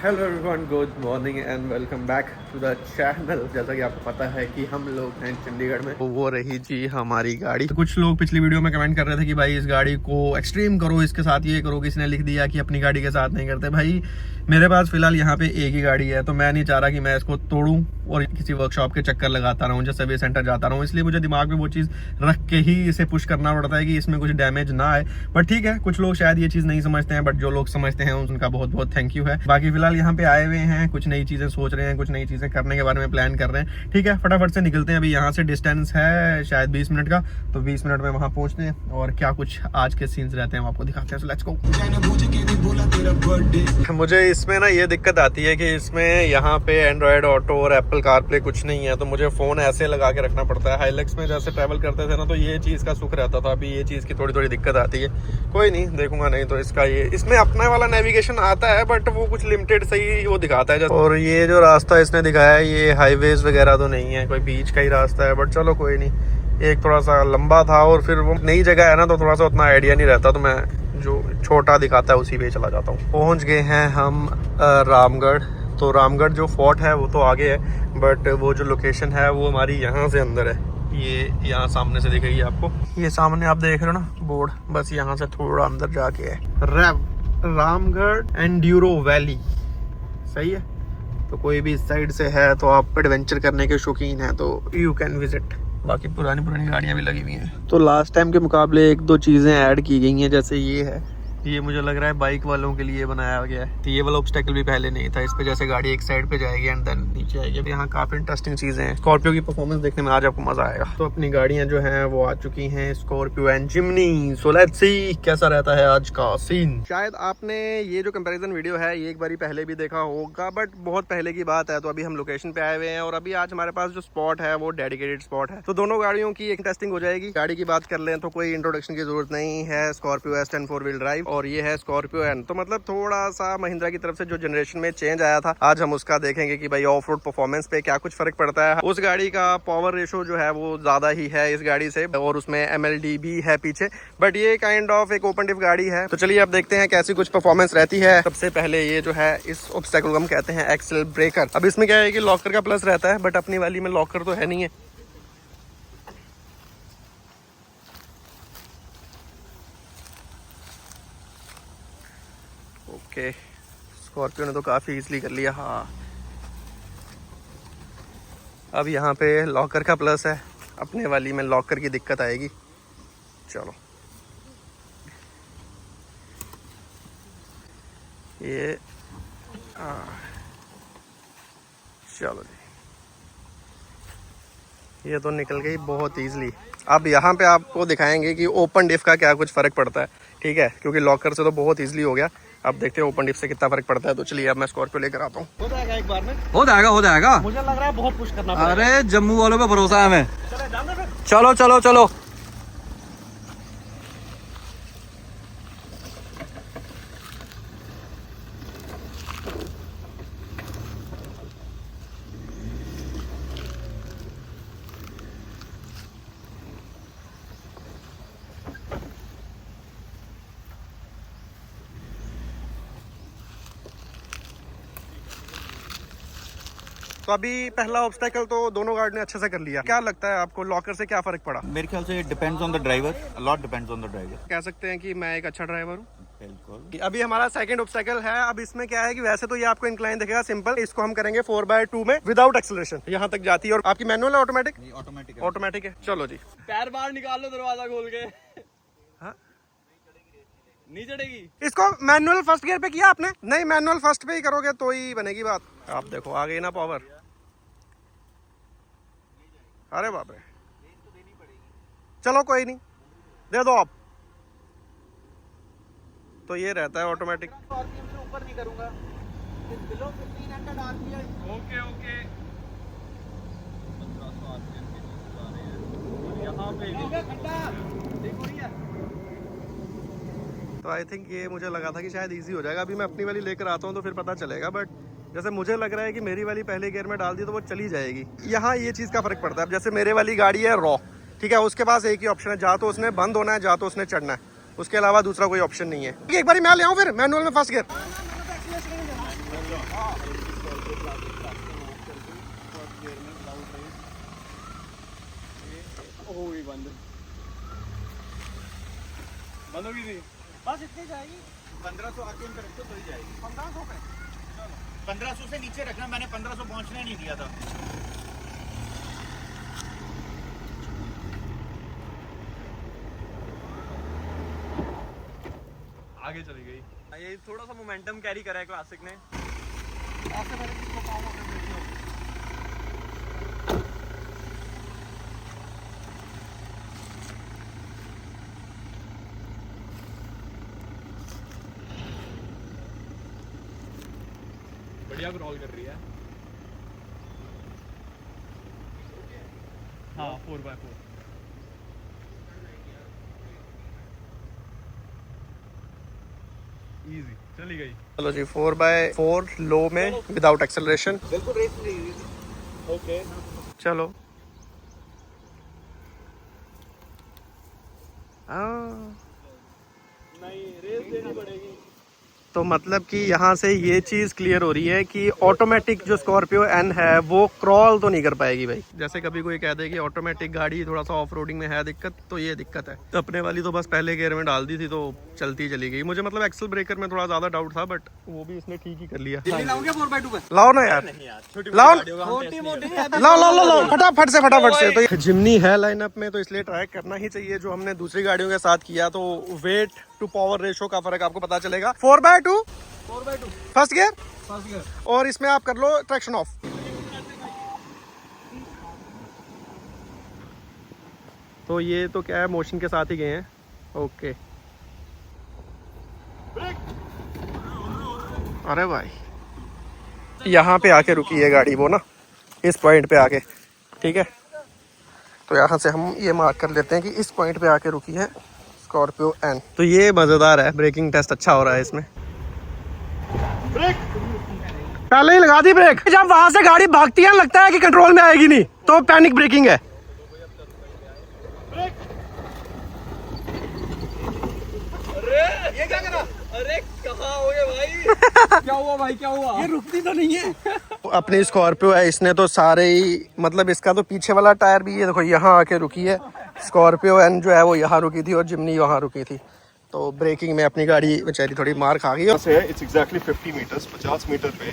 Hello everyone, good morning and welcome back to the channel. जैसा कि आपको पता है कि हम लोग हैं चंडीगढ़ में। वो रही जी हमारी गाड़ी। कुछ लोग पिछली वीडियो में कमेंट कर रहे थे कि भाई इस गाड़ी को एक्सट्रीम करो, इसके साथ ये करो। किसी ने लिख दिया कि अपनी गाड़ी के साथ नहीं करते। भाई मेरे पास फिलहाल यहाँ पे एक ही गाड़ी है, तो मैं नहीं चाह रहा कि मैं इसको तोड़ूं और किसी वर्कशॉप के चक्कर लगाता रहूं, जैसे सर्विस सेंटर जाता रहूं। इसलिए मुझे दिमाग में वो चीज़ रख के ही इसे पुश करना पड़ता है कि इसमें कुछ डैमेज ना आए। बट ठीक है, कुछ लोग शायद ये चीज़ नहीं समझते हैं, बट जो लोग समझते हैं उनका बहुत बहुत थैंक यू है। बाकी फिलहाल यहाँ पे आए हुए हैं, कुछ नई चीज़ें सोच रहे हैं, कुछ नई चीज़ें करने के बारे में प्लान कर रहे हैं। ठीक है, फटाफट से निकलते हैं। अभी यहाँ से डिस्टेंस है शायद 20 मिनट का, तो 20 मिनट में वहाँ पहुँचते हैं और क्या कुछ आज के सीन्स रहते हैं वो आपको दिखाते हैं। So let's go. मुझे इसमें ना ये दिक्कत आती है कि इसमें यहाँ पे एंड्रॉयड ऑटो और एप्पल कारप्ले कुछ नहीं है, तो मुझे फ़ोन ऐसे लगा के रखना पड़ता है। हाइलेक्स में जैसे ट्रैवल करते थे ना, तो ये चीज़ का सुख रहता था। अभी ये चीज़ की थोड़ी थोड़ी दिक्कत आती है। कोई नहीं, देखूंगा। नहीं तो इसका ये इसमें अपना वाला नेविगेशन आता है, बट वो कुछ लिमिटेड सही वो दिखाता है। और ये जो रास्ता इसने दिखाया है, ये हाईवेज वगैरह तो नहीं है, कोई बीच का ही रास्ता है। बट चलो कोई नहीं, एक थोड़ा सा लंबा था और फिर वो नई जगह है ना, तो थोड़ा सा उतना आइडिया नहीं रहता, तो मैं जो छोटा दिखाता है उसी पे चला जाता हूँ। पहुँच गए हैं हम रामगढ़। तो रामगढ़ जो फोर्ट है वो तो आगे है, बट वो जो लोकेशन है वो हमारी यहाँ से अंदर है। ये यहाँ सामने से दिखेगी आपको, ये सामने आप देख रहे हो ना बोर्ड, बस यहाँ से थोड़ा अंदर जाके है रामगढ़ एंड्यूरो वैली। सही है, तो कोई भी इस साइड से है तो आप एडवेंचर करने के शौकीन हैं तो यू कैन विजिट। बाकी पुरानी गाड़ियाँ भी लगी हुई हैं। तो लास्ट टाइम के मुकाबले एक दो चीज़ें ऐड की गई हैं, जैसे ये है, ये मुझे लग रहा है बाइक वालों के लिए बनाया गया है। तो ये वाला ऑब्स्टेकल भी पहले नहीं था। इस पे जैसे गाड़ी एक साइड पे जाएगी एंड देन नीचे आएगी। यहाँ काफी इंटरेस्टिंग चीजें हैं। स्कॉर्पियो की परफॉर्मेंस देखने में आज आपको मजा आएगा। तो अपनी गाड़ियां जो हैं वो आ चुकी हैं, Scorpio and Jimny. So let's see कैसा रहता है आज का सीन। शायद आपने ये जो कंपैरिजन वीडियो है ये एक बारी पहले भी देखा होगा, बट बहुत पहले की बात है। तो अभी हम लोकेशन पे आए हुए हैं और अभी आज हमारे पास जो स्पॉट है वो डेडिकेटेड स्पॉट है। तो दोनों गाड़ियों की एक टेस्टिंग हो जाएगी। गाड़ी की बात कर लें तो कोई इंट्रोडक्शन की जरूरत नहीं है। स्कॉर्पियो S10 4 व्हील ड्राइव और ये है स्कॉर्पियो एन। तो मतलब थोड़ा सा महिंद्रा की तरफ से जो जनरेशन में चेंज आया था, आज हम उसका देखेंगे कि भाई ऑफ रोड परफॉर्मेंस पे क्या कुछ फर्क पड़ता है। उस गाड़ी का पावर रेशो जो है वो ज्यादा ही है इस गाड़ी से, और उसमें MLD भी है पीछे, बट ये काइंड ऑफ एक ओपन डिफ गाड़ी है। तो चलिए अब देखते हैं कैसी कुछ परफॉर्मेंस रहती है। सबसे पहले ये जो है इस ऑब्स्टेकल को हम कहते हैं एक्सेल ब्रेकर। अब इसमें क्या है कि लॉकर का प्लस रहता है, बट अपनी वाली में लॉकर तो है नहीं है। ओके, स्कॉर्पियो ने तो काफ़ी इजीली कर लिया। हाँ, अब यहाँ पे लॉकर का प्लस है, अपने वाली में लॉकर की दिक्कत आएगी। चलो ये चलो जी, ये तो निकल गई बहुत ईजिली। अब यहाँ पे आपको दिखाएंगे कि ओपन डिफ का क्या कुछ फ़र्क पड़ता है। ठीक है, क्योंकि लॉकर से तो बहुत ईजिली हो गया। अब देखते हैं ओपन डिफ से कितना फर्क पड़ता है। तो चलिए अब मैं स्कॉर्पियो लेकर आता हूँ। हो जाएगा एक बार में, हो जाएगा। मुझे लग रहा है बहुत पुश करना पड़ेगा। अरे जम्मू वालों पे भरोसा है हमें। चलो चलो चलो। तो अभी पहला ऑब्स्टेकल तो दोनों गाड़ी ने अच्छे से कर लिया। क्या लगता है आपको लॉकर से क्या फर्क पड़ा? मेरे ख्याल से depends on the driver, a lot depends on the driver. कह सकते हैं कि मैं एक अच्छा ड्राइवर हूँ। बिल्कुल। अभी हमारा सेकंड ऑब्स्टेकल है। अब इसमें क्या है कि वैसे तो ये आपको इंक्लाइन दिखेगा सिंपल, इसको हम करेंगे 4x2 में विदाउट एक्सेलरेशन। यहाँ तक जाती है। और आपकी मैनुअल है ऑटोमेटिक? ऑटोमेटिक है। चलो जी, पैर बाहर निकाल लो दरवाजा खोल के। हाँ? नहीं चढ़ेगी। इसको मैनुअल फर्स्ट गियर पे किया आपने? नहीं, मैनुअल फर्स्ट पे ही करोगे तो ही बनेगी बात। आप देखो आ गई ना पावर। अरे बाप रे, चलो कोई नहीं, दे दो आप। तो ये रहता है ऑटोमेटिक। ऊपर नहीं करूंगा। Okay okay. यहाँ पे तो आई थिंक ये मुझे लगा था कि शायद इजी हो जाएगा। अभी मैं अपनी वाली लेकर आता हूँ तो फिर पता चलेगा, बट जैसे मुझे लग रहा है कि मेरी वाली पहले गियर में डाल दी तो वो चली जाएगी। यहाँ ये चीज़ का फर्क पड़ता है। अब जैसे मेरे वाली गाड़ी है रॉ, ठीक है, उसके पास एक ही ऑप्शन है, जा तो उसने बंद होना है, जा तो उसने चढ़ना है, उसके अलावा दूसरा कोई ऑप्शन नहीं है। एक बार मैं ले आऊँ फिर मैनुअल में फर्स्ट गियर। हो गई बंद होगी थी बस इतनी जाएगी 1500 आके इन पे रखो तो ही जाएगी 1500 पे 1500 से नीचे रखना, मैंने 1500 पहुंचने नहीं दिया था। आगे चली गई। ये थोड़ा सा मोमेंटम कैरी करा है क्लासिक ने। ऐसे मैंने किसको पाऊँ अगर देखी हो। बढ़िया क्रॉल कर रही है। हाँ 4x4 इजी चली गई। चलो जी 4x4 लो में विदाउट एक्सेलरेशन। बिल्कुल रेस नहीं। ओके चलो नहीं रेस देनी पड़ेगी। तो मतलब कि यहाँ से ये चीज़ क्लियर हो रही है कि ऑटोमेटिक जो स्कॉर्पियो एन है वो क्रॉल तो नहीं कर पाएगी भाई। जैसे कभी कोई कह दे कि ऑटोमेटिक गाड़ी थोड़ा सा ऑफ रोडिंग में है दिक्कत, तो ये दिक्कत है। अपने वाली तो बस पहले गियर में डाल दी थी तो चलती चली गई। मुझे मतलब एक्सल ब्रेकर में थोड़ा ज़्यादा डाउट था, बट वो भी इसने ठीक ही कर लिया। दिल्ली लाऊंगे 4x2 पे? लाओ ना यार, लाओ लाओ लाओ लाओ लाओ फटाफट से तो जिमनी है लाइनअप में, तो इसलिए ट्राई करना ही चाहिए। जो हमने दूसरी गाड़ियों के साथ किया तो वेट टू पावर रेशो का फर्क आपको पता चलेगा। 4x2 फर्स्ट गियर और इसमें आप कर लो ट्रैक्शन ऑफ। तो ये तो क्या है, मोशन के साथ ही गए हैं। ओके अरे भाई यहाँ पे आके रुकी है गाड़ी वो ना, इस पॉइंट पे आके, ठीक है। तो यहाँ से हम ये मार्क कर लेते हैं कि इस पॉइंट पे आके रुकी है स्कॉर्पियो एन। तो ये मजेदार है, ब्रेकिंग टेस्ट अच्छा हो रहा है इसमें। ब्रेक पहले ही लगा दी ब्रेक। जब वहां से गाड़ी भागती है लगता है कि कंट्रोल में आएगी नहीं, तो पैनिक ब्रेकिंग है। ये क्या करा? अरे कहाँ हो गए भाई? क्या हुआ भाई, क्या हुआ? ये रुकती तो नहीं है। अपनी स्कॉर्पियो है, इसने तो सारे ही मतलब इसका तो पीछे वाला टायर भी ये देखो यहाँ आके रुकी है। स्कॉर्पियो एन जो है वो यहाँ रुकी थी और जिमनी वहाँ रुकी थी। तो ब्रेकिंग में अपनी गाड़ी बेचारी थोड़ी मार खा गई। से इट्स एग्जैक्टली 50 मीटर्स 50 मीटर पे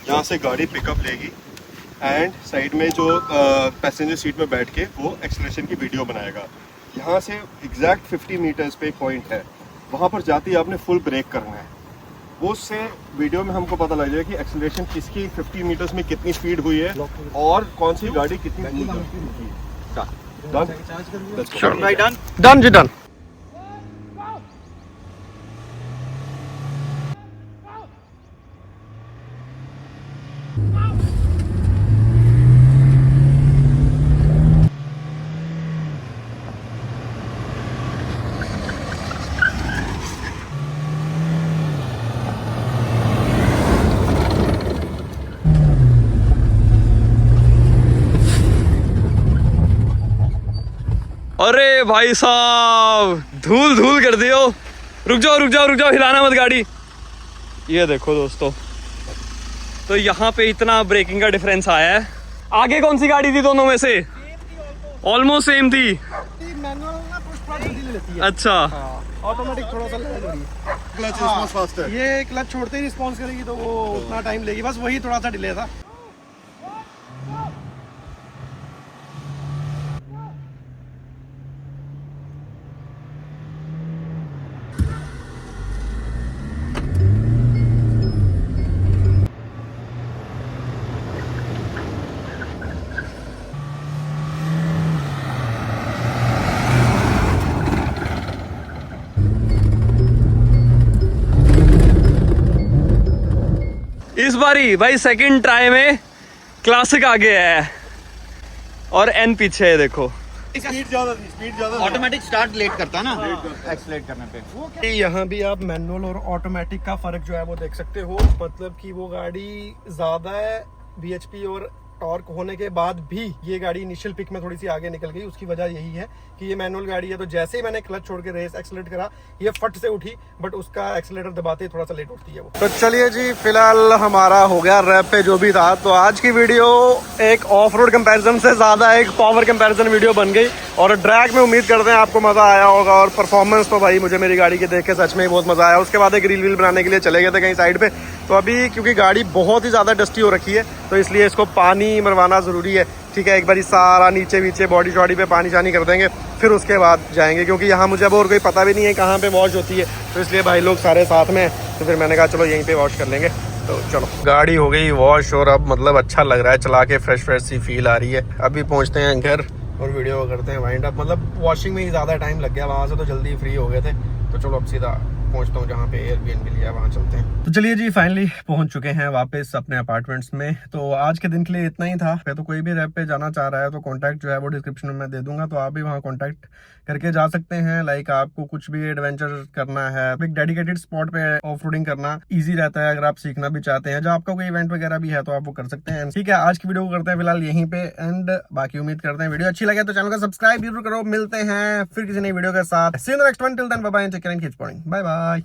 यहाँ से गाड़ी पिकअप लेगी एंड साइड में जो पैसेंजर सीट में बैठ के वो एक्सेलरेशन की वीडियो बनाएगा। यहाँ से एग्जैक्ट 50 मीटर्स पे एक पॉइंट है, वहाँ पर जाते ही आपने फुल ब्रेक करना है। वो उससे वीडियो में हमको पता लग जाएगा कि एक्सेलरेशन किसकी 50 मीटर्स में कितनी स्पीड हुई है और कौन सी गाड़ी कितनी स्पीड है। डन जी डन। अरे भाई साहब धूल धूल कर दियो। रुक जाओ रुक जाओ रुक जाओ, हिलाना मत गाड़ी। ये देखो दोस्तों, तो यहाँ पे इतना ब्रेकिंग का डिफरेंस आया है। आगे कौन सी गाड़ी थी दोनों में से? ऑलमोस्ट सेम थी। अच्छा ऑटोमेटिक थोड़ा सा लैग हो रही है। क्लच रिस्पांस फास्ट है। ये क्लच छोड़ते ही रिस्पॉन्स करेगी तो वो उतना टाइम लेगी, बस वही थोड़ा सा डिले था। इस बारी भाई सेकंड ट्राई में क्लासिक आगे है और एन पीछे है। देखो स्पीड ज्यादा थी, स्पीड ज्यादा थी। ऑटोमेटिक स्टार्ट लेट करता है ना एक्सीलरेट करने पे। यहाँ भी आप मैनुअल और ऑटोमेटिक का फर्क जो है वो देख सकते हो। मतलब कि वो गाड़ी ज्यादा है बीएचपी और टॉर्क होने के बाद भी ये गाड़ी इनिशियल पिक में थोड़ी सी आगे निकल गई। उसकी वजह यही है कि ये मैनुअल गाड़ी है, तो जैसे ही मैंने क्लच छोड़ के रेस एक्सीलरेट करा ये फट से उठी, बट उसका एक्सीलरेटर दबाते ही थोड़ा सा लेट उठती है वो। तो चलिए जी, फिलहाल हमारा हो गया रैप पे जो भी था। तो आज की वीडियो एक ऑफ रोड कंपेरिजन से ज्यादा एक पावर कंपेरिजन वीडियो बन गई, और ड्रैग में उम्मीद करते हैं आपको मजा आया होगा। और परफॉर्मेंस तो भाई मुझे मेरी गाड़ी के देख के सच में ही बहुत मजा आया। उसके बाद एक रील वील बनाने के लिए चले गए थे कहीं साइड पे, तो अभी क्योंकि गाड़ी बहुत ही ज्यादा डस्टी हो रखी है तो इसलिए इसको पानी मरवाना जरूरी है। ठीक है, एक बारी सारा नीचे नीचे बॉडी शॉडी पे पानी शानी कर देंगे, फिर उसके बाद जाएंगे, क्योंकि यहाँ मुझे अब और कोई पता भी नहीं है कहाँ पे वॉश होती है, तो इसलिए भाई लोग सारे साथ में, तो फिर मैंने कहा चलो यहीं पे वॉश कर लेंगे। तो चलो, गाड़ी हो गई वॉश और अब मतलब अच्छा लग रहा है चला के, फ्रेश फ्रेश सी फील आ रही है। अभी पहुँचते हैं घर और वीडियो करते हैं वाइंड अप। मतलब वॉशिंग में ही ज़्यादा टाइम लग गया, वहाँ से तो जल्दी फ्री हो गए थे। तो चलो अब सीधा पहुंचता हूँ जहाँ पे एयरबीएनबी लिया, वहाँ चलते हैं। तो चलिए जी, फाइनली पहुंच चुके हैं वापस अपने अपार्टमेंट्स में। तो आज के दिन के लिए इतना ही था। तो कोई भी रैप पे जाना चाह रहा है तो कांटेक्ट जो है वो डिस्क्रिप्शन में मैं दे दूंगा, तो आप भी वहाँ कांटेक्ट करके जा सकते हैं। लाइक आपको कुछ भी एडवेंचर करना है, एक डेडिकेटेड स्पॉट पे ऑफ रोडिंग करना इजी रहता है। अगर आप सीखना भी चाहते हैं, जब आपका कोई इवेंट वगैरह भी है तो आप वो कर सकते हैं। ठीक है, आज की वीडियो को करते हैं फिलहाल यहीं पे एंड। बाकी उम्मीद करते हैं वीडियो अच्छी लगे तो चैनल को सब्सक्राइब जरूर करो। मिलते हैं फिर किसी नई वीडियो के साथ। See you in the next one, till then bye bye, take care and keep supporting, bye bye.